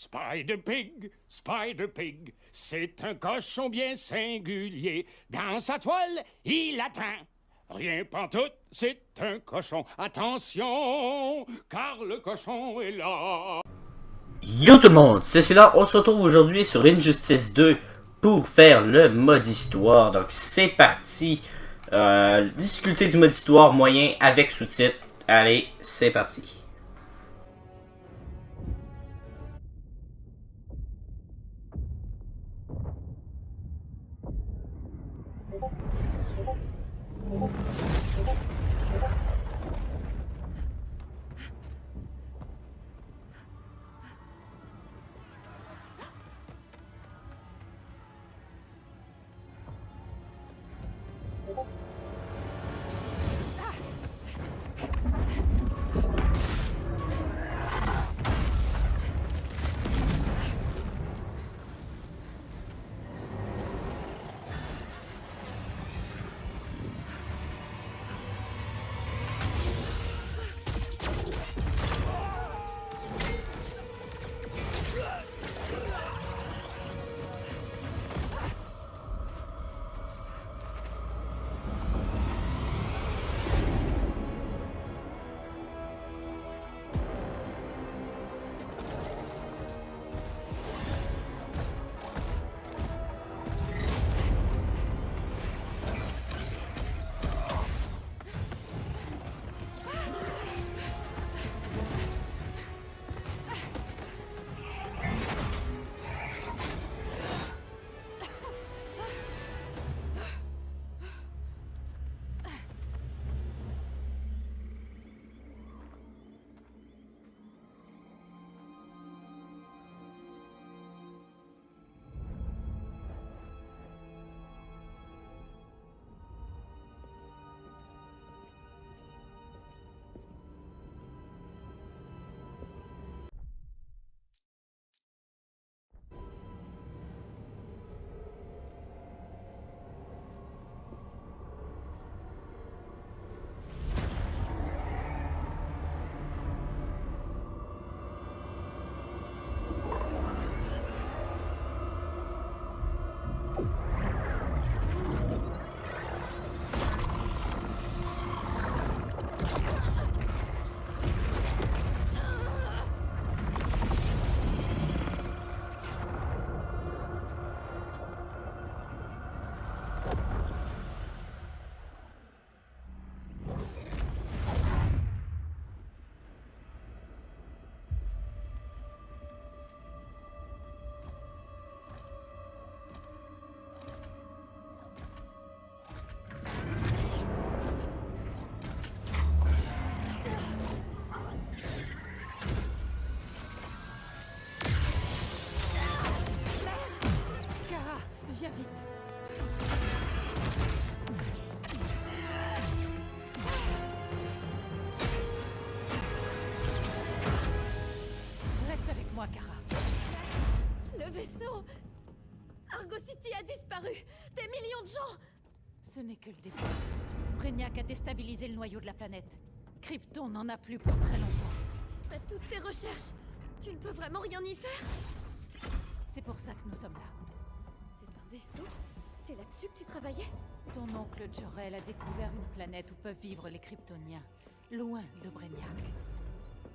Spider Pig, c'est un cochon bien singulier. Dans sa toile, il atteint rien pantoute, c'est un cochon. Attention, car le cochon est là. Yo tout le monde, c'est là, on se retrouve aujourd'hui sur Injustice 2 pour faire le mode histoire. Donc c'est parti. Difficulté du mode histoire moyen avec sous-titres. Allez, c'est parti. Viens vite. Reste avec moi, Kara. Le vaisseau Argo City a disparu. Des millions de gens. Ce n'est que le début. Brainiac a déstabilisé le noyau de la planète. Krypton n'en a plus pour très longtemps. À toutes tes recherches, tu ne peux vraiment rien y faire. C'est pour ça que nous sommes là. C'est un vaisseau? C'est là-dessus que tu travaillais? Ton oncle Jor-El a découvert une planète où peuvent vivre les Kryptoniens, loin de Brainiac.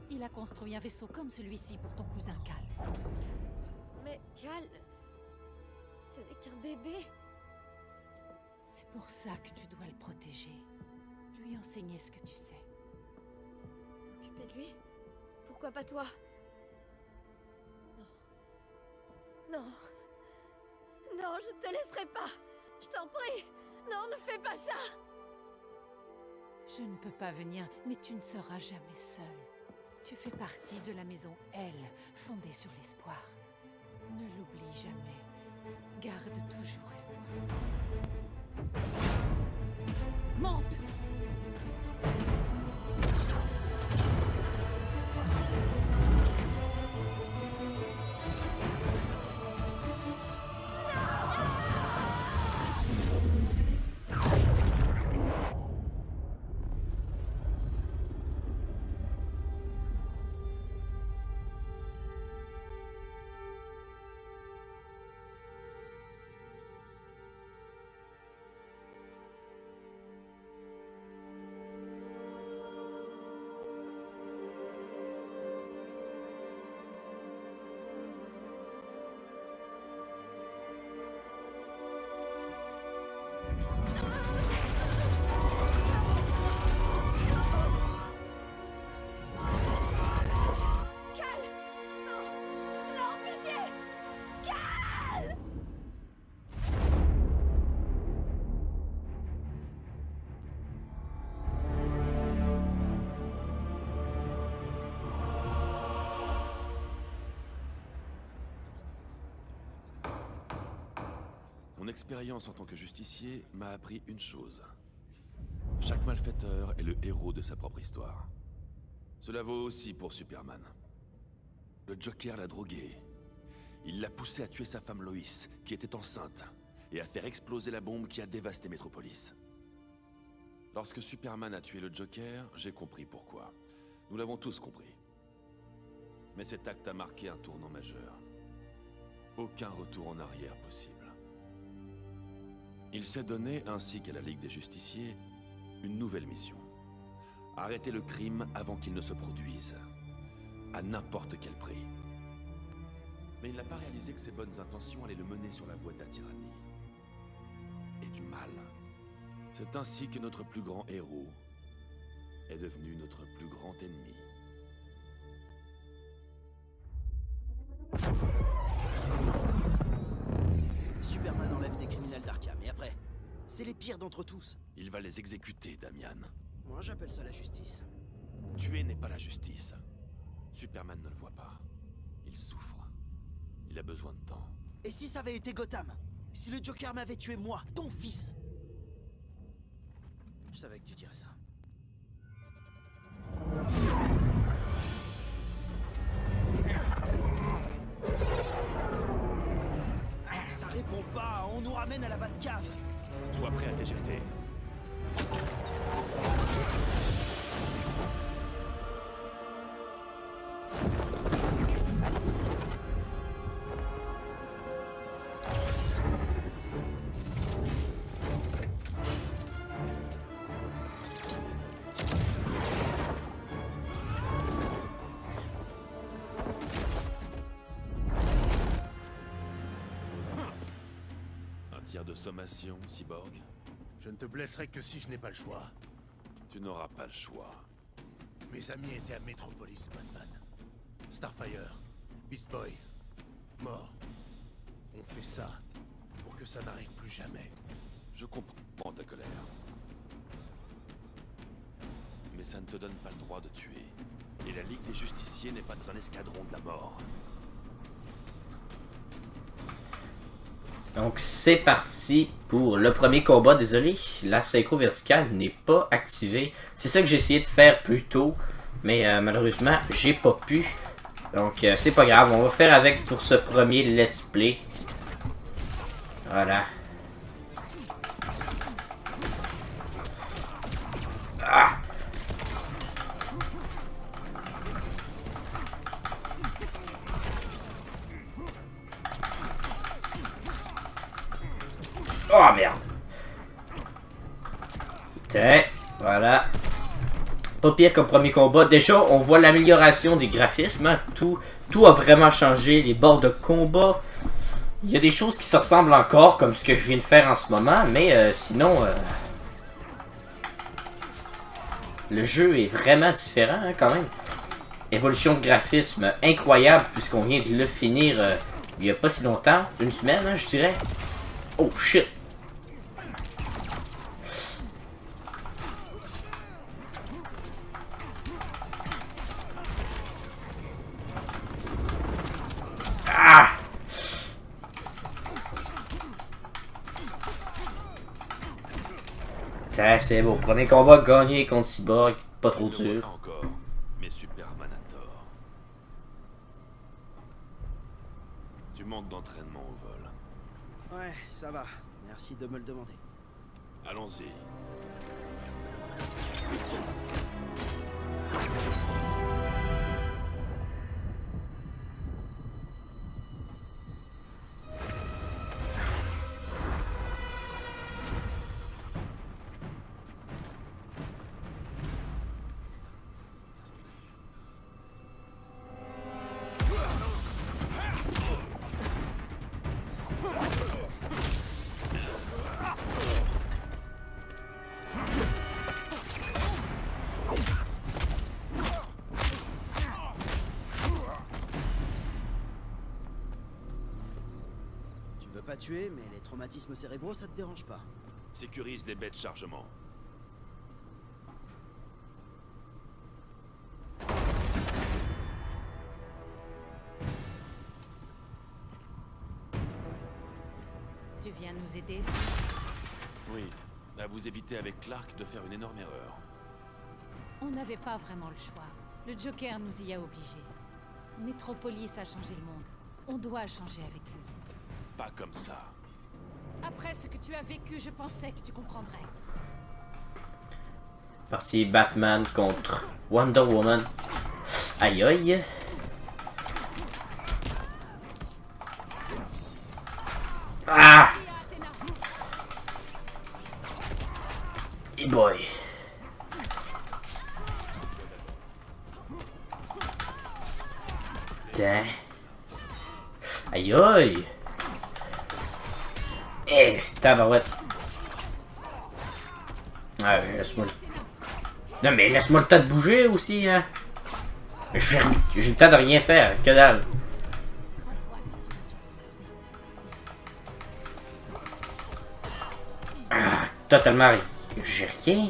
Il a construit un vaisseau comme celui-ci pour ton cousin Cal. Mais Cal... ce n'est qu'un bébé. C'est pour ça que tu dois le protéger. Lui enseigner ce que tu sais. T'occuper de lui? Pourquoi pas toi? Non. Non. Non, je te laisserai pas. Je t'en prie. Non, ne fais pas ça. Je ne peux pas venir, mais tu ne seras jamais seul. Tu fais partie de la maison L, fondée sur l'espoir. Ne l'oublie jamais. Garde toujours espoir. Monte! Mon expérience en tant que justicier m'a appris une chose. Chaque malfaiteur est le héros de sa propre histoire. Cela vaut aussi pour Superman. Le Joker l'a drogué. Il l'a poussé à tuer sa femme Lois, qui était enceinte, et à faire exploser la bombe qui a dévasté Metropolis. Lorsque Superman a tué le Joker, j'ai compris pourquoi. Nous l'avons tous compris. Mais cet acte a marqué un tournant majeur. Aucun retour en arrière possible. Il s'est donné, ainsi qu'à la Ligue des Justiciers, une nouvelle mission. Arrêter le crime avant qu'il ne se produise. À n'importe quel prix. Mais il n'a pas réalisé que ses bonnes intentions allaient le mener sur la voie de la tyrannie. Et du mal. C'est ainsi que notre plus grand héros est devenu notre plus grand ennemi. Superman enlève des criminels d'Arkham, et après, c'est les pires d'entre tous. Il va les exécuter, Damian. Moi, j'appelle ça la justice. Tuer n'est pas la justice. Superman ne le voit pas. Il souffre. Il a besoin de temps. Et si ça avait été Gotham? Si le Joker m'avait tué moi, ton fils? Je savais que tu dirais ça. Ça répond pas, on nous ramène à la Batcave. Sois prêt à t'éjecter. De sommation, Cyborg. Je ne te blesserai que si je n'ai pas le choix. Tu n'auras pas le choix. Mes amis étaient à Metropolis, Batman. Starfire, Beast Boy, mort. On fait ça pour que ça n'arrive plus jamais. Je comprends ta colère. Mais ça ne te donne pas le droit de tuer. Et la Ligue des Justiciers n'est pas dans un escadron de la mort. Donc c'est parti pour le premier combat. Désolé, la synchro verticale n'est pas activée. C'est ça que j'ai essayé de faire plus tôt, mais malheureusement j'ai pas pu. Donc c'est pas grave, on va faire avec pour ce premier let's play. Voilà. Ah! Oh merde. Tiens, voilà. Pas pire comme premier combat. Déjà, on voit l'amélioration des graphismes. Hein. Tout a vraiment changé. Les bords de combat. Il y a des choses qui se ressemblent encore, comme ce que je viens de faire en ce moment. Mais sinon, le jeu est vraiment différent hein, quand même. Évolution de graphisme incroyable, puisqu'on vient de le finir il n'y a pas si longtemps. Une semaine, hein, je dirais. Oh shit. Ah! Ça c'est beau. Premier combat gagné contre Cyborg. Pas trop dur. Encore, mais Superman a tort. Tu manques d'entraînement au vol. Ouais, ça va. Merci de me le demander. Allons-y. Pas tuer, mais les traumatismes cérébraux, ça te dérange pas. Sécurise les baies de chargement. Tu viens nous aider? Oui, à vous éviter avec Clark de faire une énorme erreur. On n'avait pas vraiment le choix. Le Joker nous y a obligés. Metropolis a changé le monde. On doit changer avec lui. Pas comme ça. Après ce que tu as vécu, je pensais que tu comprendrais. Partie Batman contre Wonder Woman. Aïe aïe. Ah! Hey boy. Putain. Aïe aïe. Eh, tabarouette. Ah, laisse-moi. Non, mais laisse-moi le temps de bouger aussi, hein. J'ai le temps de rien faire, que dalle. Ah, totalement rien. J'ai rien.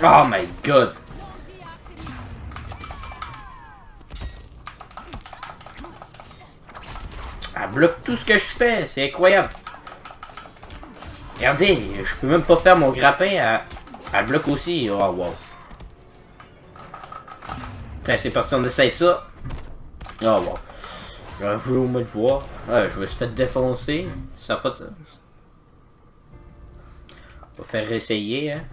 Oh my god. Elle bloque tout ce que je fais, c'est incroyable. Regardez, je peux même pas faire mon grappin, elle bloque aussi. Oh wow. Putain, c'est parti, on essaye ça. Oh wow. J'aurais voulu au moins le voir. Ouais, je me suis fait défoncer. Ça n'a pas de sens. On va faire réessayer, hein.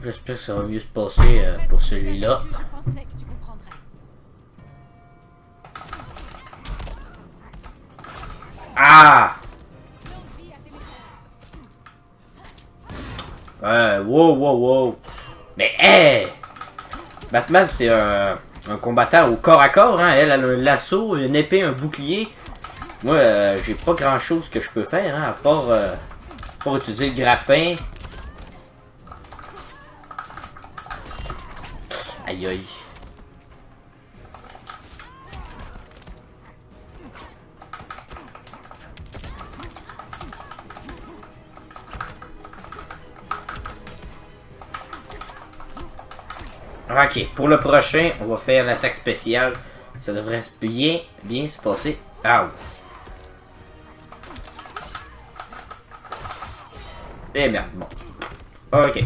J'espère que ça va mieux se passer pour celui-là. Ah! Wow, wow, wow. Mais, hey! Batman, c'est un combattant au corps à corps, hein. Elle a un lasso, une épée, un bouclier. Moi, j'ai pas grand-chose que je peux faire, hein, à part utiliser le grappin. Aïe aïe. Ok, pour le prochain, on va faire l'attaque spéciale. Ça devrait bien se passer. Ah. Eh merde, bon. Ok.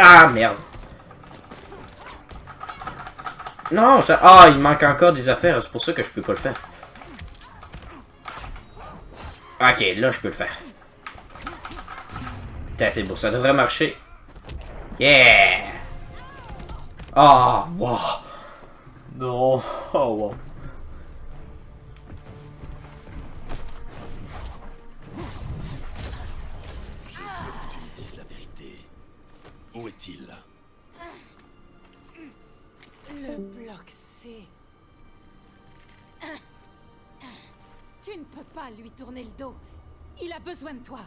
Ah, merde. Non, ça... Ah, il manque encore des affaires. C'est pour ça que je peux pas le faire. Ok, là, je peux le faire. Putain, c'est beau. Ça devrait marcher. Yeah! Oh, wow. Non. Oh, wow. Je veux que tu me dises la vérité. Où est-il? Le bloc C. Tu ne peux pas lui tourner le dos. Il a besoin de toi.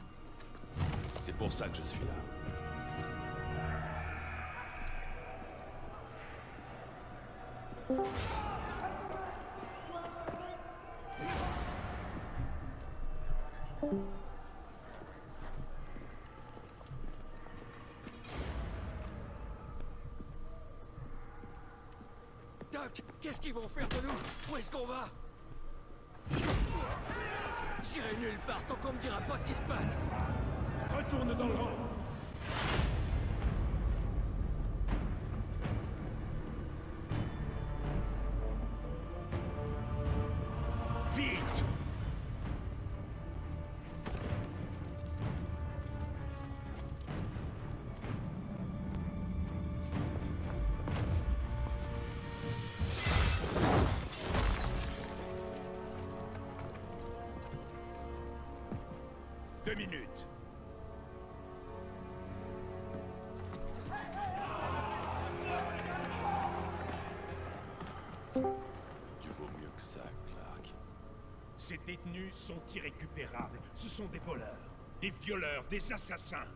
C'est pour ça que je suis là. Doc, qu'est-ce qu'ils vont faire de nous? Où est-ce qu'on va? J'irai nulle part tant qu'on me dira pas ce qui se passe. Retourne dans le rang. Vite! Deux minutes. Tu vaux mieux que ça, Clark. Ces détenus sont irrécupérables. Ce sont des voleurs, des violeurs, des assassins.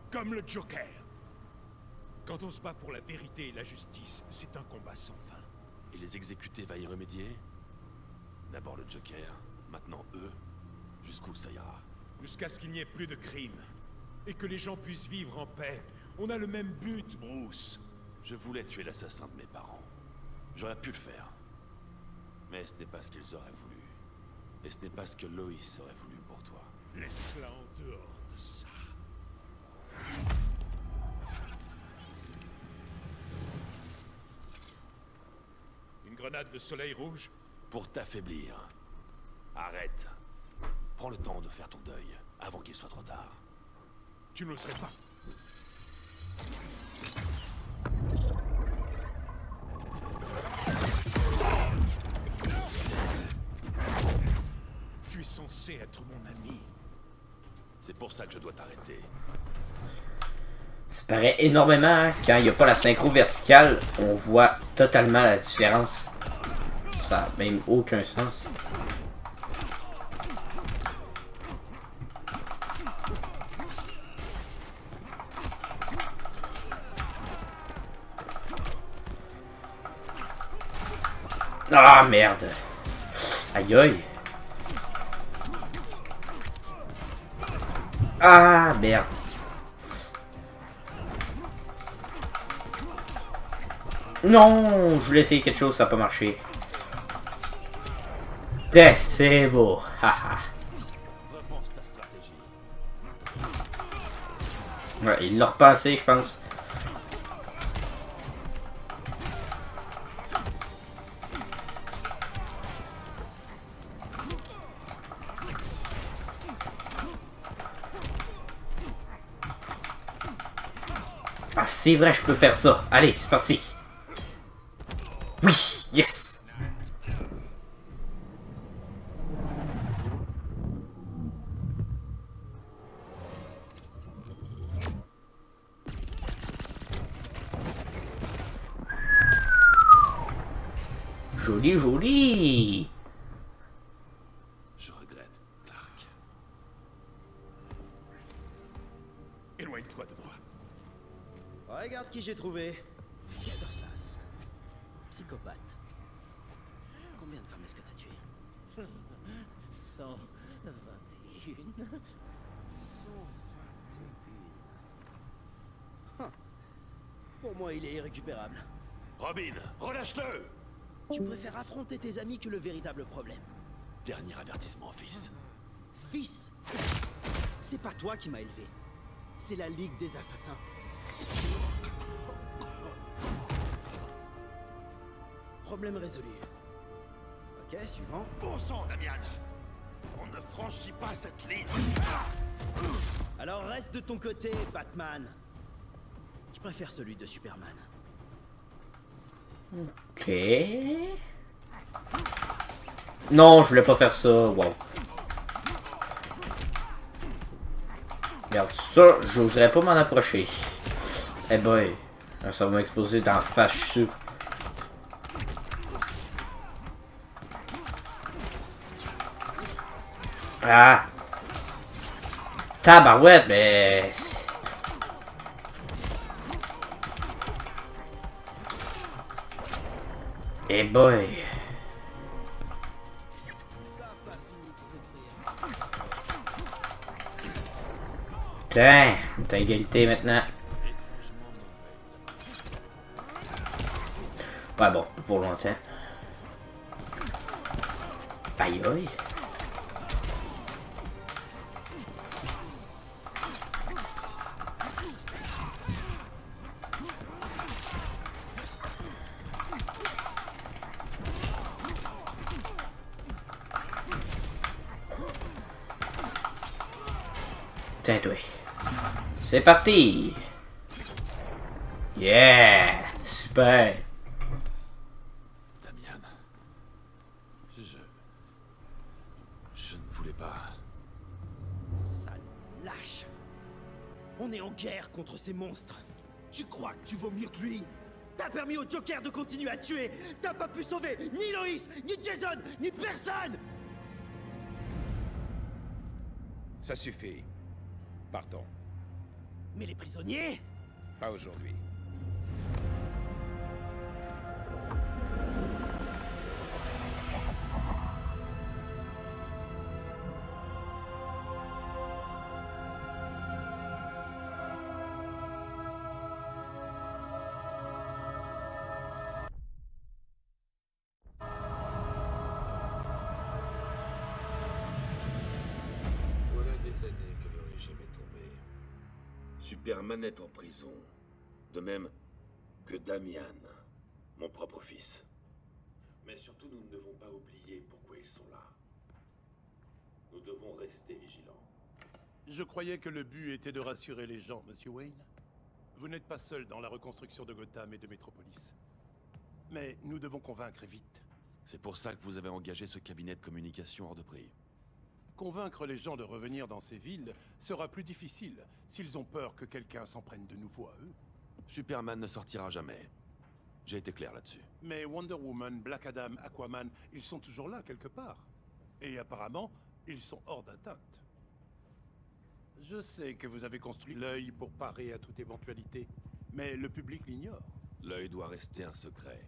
Comme le Joker. Quand on se bat pour la vérité et la justice, c'est un combat sans fin. Et les exécutés va y remédier? D'abord le Joker, maintenant eux. Jusqu'où ça ira? Jusqu'à ce qu'il n'y ait plus de crimes. Et que les gens puissent vivre en paix. On a le même but, Bruce. Je voulais tuer l'assassin de mes parents. J'aurais pu le faire. Mais ce n'est pas ce qu'ils auraient voulu. Et ce n'est pas ce que Loïs aurait voulu pour toi. Laisse-la en dehors de ça. Une grenade de soleil rouge? Pour t'affaiblir. Arrête. Prends le temps de faire ton deuil, avant qu'il soit trop tard. Tu n'oserais pas. Tu es censé être mon ami. C'est pour ça que je dois t'arrêter. Ça paraît énormément quand il n'y a pas la synchro verticale, on voit totalement la différence. Ça n'a même aucun sens. Ah merde. Aïe aïe. Ah merde. Non, je voulais essayer quelque chose, ça n'a pas marché. C'est beau. Haha. Repense ta stratégie. Ouais, il l'a repensé, je pense. Ah, c'est vrai, je peux faire ça. Allez, c'est parti. Oui, yes. Joli, joli. Je regrette, Clark. Éloigne-toi de moi. Regarde qui j'ai trouvé. Cadorsas. Psychopathe. Combien de femmes est-ce que t'as tué? 121. 121. Pour moi, il est irrécupérable. Robin, relâche-le! Tu préfères affronter tes amis que le véritable problème. Dernier avertissement, fils. Fils, c'est pas toi qui m'as élevé. C'est la Ligue des Assassins. Problème résolu. Ok, suivant. Bon sang, Damian! On ne franchit pas cette ligne! Alors reste de ton côté, Batman. Je préfère celui de Superman. Ok. Non, je voulais pas faire ça. Wow. Regarde, ça, j'oserais pas m'en approcher. Eh boy. Ça va m'exploser dans la face, je suis sûr. Ah! Tabarouette, mais... Eh boy! Tiens, t'as égalité maintenant. Ouais bon, pour longtemps. Aïe aïe. Tiens toi. C'est parti. Yeah, super. Damian. Je ne voulais pas... Sale lâche. On est en guerre contre ces monstres. Tu crois que tu vaux mieux que lui? T'as permis au Joker de continuer à tuer. T'as pas pu sauver ni Loïs, ni Jason, ni personne. Ça suffit. Partons. Mais les prisonniers? Pas aujourd'hui. Voilà des années que le régime est tombé. Superman est en prison. De même que Damian, mon propre fils. Mais surtout, nous ne devons pas oublier pourquoi ils sont là. Nous devons rester vigilants. Je croyais que le but était de rassurer les gens, Monsieur Wayne. Vous n'êtes pas seul dans la reconstruction de Gotham et de Metropolis. Mais nous devons convaincre vite. C'est pour ça que vous avez engagé ce cabinet de communication hors de prix. Convaincre les gens de revenir dans ces villes sera plus difficile s'ils ont peur que quelqu'un s'en prenne de nouveau à eux. Superman ne sortira jamais. J'ai été clair là-dessus. Mais Wonder Woman, Black Adam, Aquaman, ils sont toujours là quelque part. Et apparemment, ils sont hors d'atteinte. Je sais que vous avez construit l'œil pour parer à toute éventualité, mais le public l'ignore. L'œil doit rester un secret.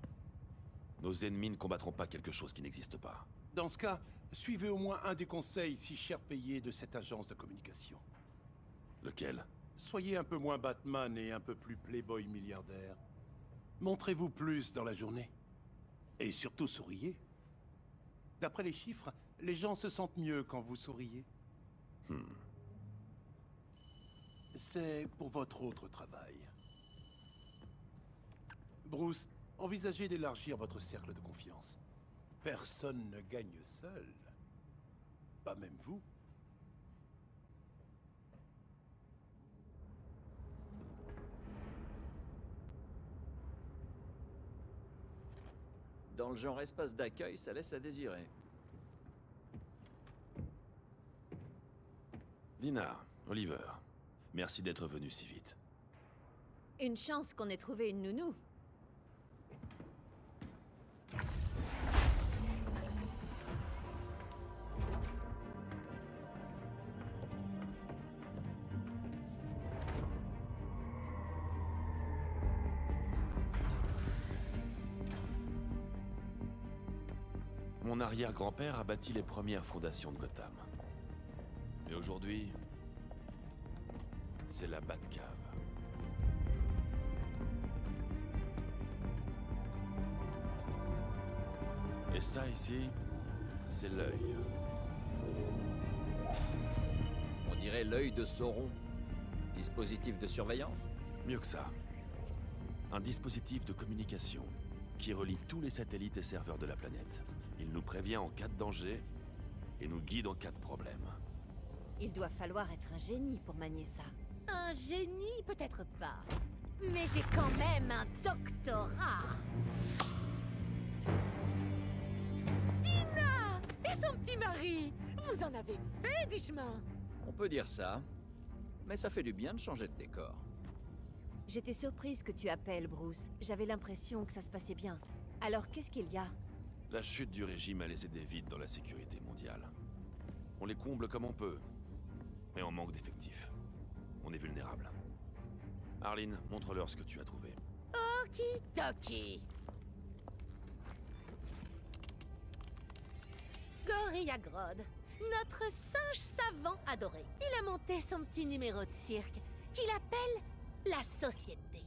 Nos ennemis ne combattront pas quelque chose qui n'existe pas. Dans ce cas, suivez au moins un des conseils si cher payés de cette agence de communication. Lequel? Soyez un peu moins Batman et un peu plus playboy milliardaire. Montrez-vous plus dans la journée. Et surtout souriez. D'après les chiffres, les gens se sentent mieux quand vous souriez. C'est pour votre autre travail. Bruce, envisagez d'élargir votre cercle de confiance. Personne ne gagne seul. Pas même vous. Dans le genre espace d'accueil, ça laisse à désirer. Dina, Oliver, merci d'être venu si vite. Une chance qu'on ait trouvé une nounou. Mon arrière-grand-père a bâti les premières fondations de Gotham. Et aujourd'hui, c'est la Batcave. Et ça ici, c'est l'œil. On dirait l'œil de Sauron. Dispositif de surveillance? Mieux que ça. Un dispositif de communication qui relie tous les satellites et serveurs de la planète. Il nous prévient en cas de danger et nous guide en cas de problème. Il doit falloir être un génie pour manier ça. Un génie, peut-être pas. Mais j'ai quand même un doctorat. Dina! Et son petit mari! Vous en avez fait du chemin! On peut dire ça. Mais ça fait du bien de changer de décor. J'étais surprise que tu appelles, Bruce. J'avais l'impression que ça se passait bien. Alors, qu'est-ce qu'il y a? La chute du régime a laissé des vides dans la sécurité mondiale. On les comble comme on peut, mais on manque d'effectifs. On est vulnérable. Arline, montre-leur ce que tu as trouvé. Okidoki. Gorilla Grodd, notre singe savant adoré. Il a monté son petit numéro de cirque, qu'il appelle la Société.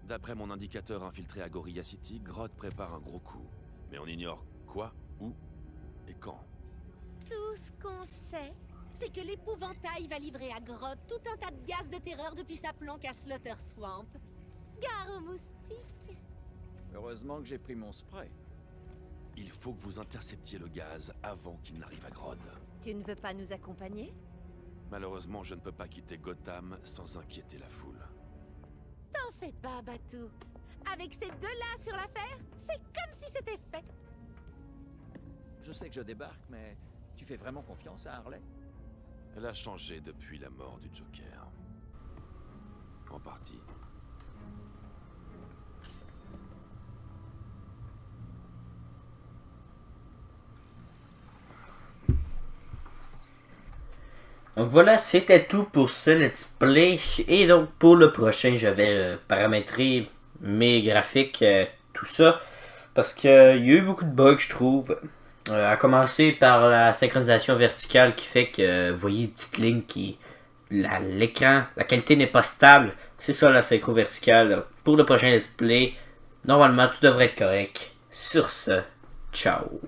D'après mon indicateur infiltré à Gorilla City, Grodd prépare un gros coup. Mais on ignore quoi, où et quand. Tout ce qu'on sait, c'est que l'épouvantail va livrer à Grodd tout un tas de gaz de terreur depuis sa planque à Slaughter Swamp. Gare aux moustiques. Heureusement que j'ai pris mon spray. Il faut que vous interceptiez le gaz avant qu'il n'arrive à Grodd. Tu ne veux pas nous accompagner? Malheureusement, je ne peux pas quitter Gotham sans inquiéter la foule. T'en fais pas, Batou. Avec ces deux-là sur l'affaire, c'est comme si c'était fait. Je sais que je débarque, mais tu fais vraiment confiance à Harley? Elle a changé depuis la mort du Joker. En partie. Donc voilà, c'était tout pour ce let's play. Et donc pour le prochain, je vais paramétrer mes graphiques, tout ça. Parce qu'il y a eu beaucoup de bugs, je trouve. À commencer par la synchronisation verticale qui fait que vous voyez une petite ligne qui... L'écran, la qualité n'est pas stable. C'est ça la synchro verticale. Pour le prochain let's play, normalement tout devrait être correct. Sur ce, ciao.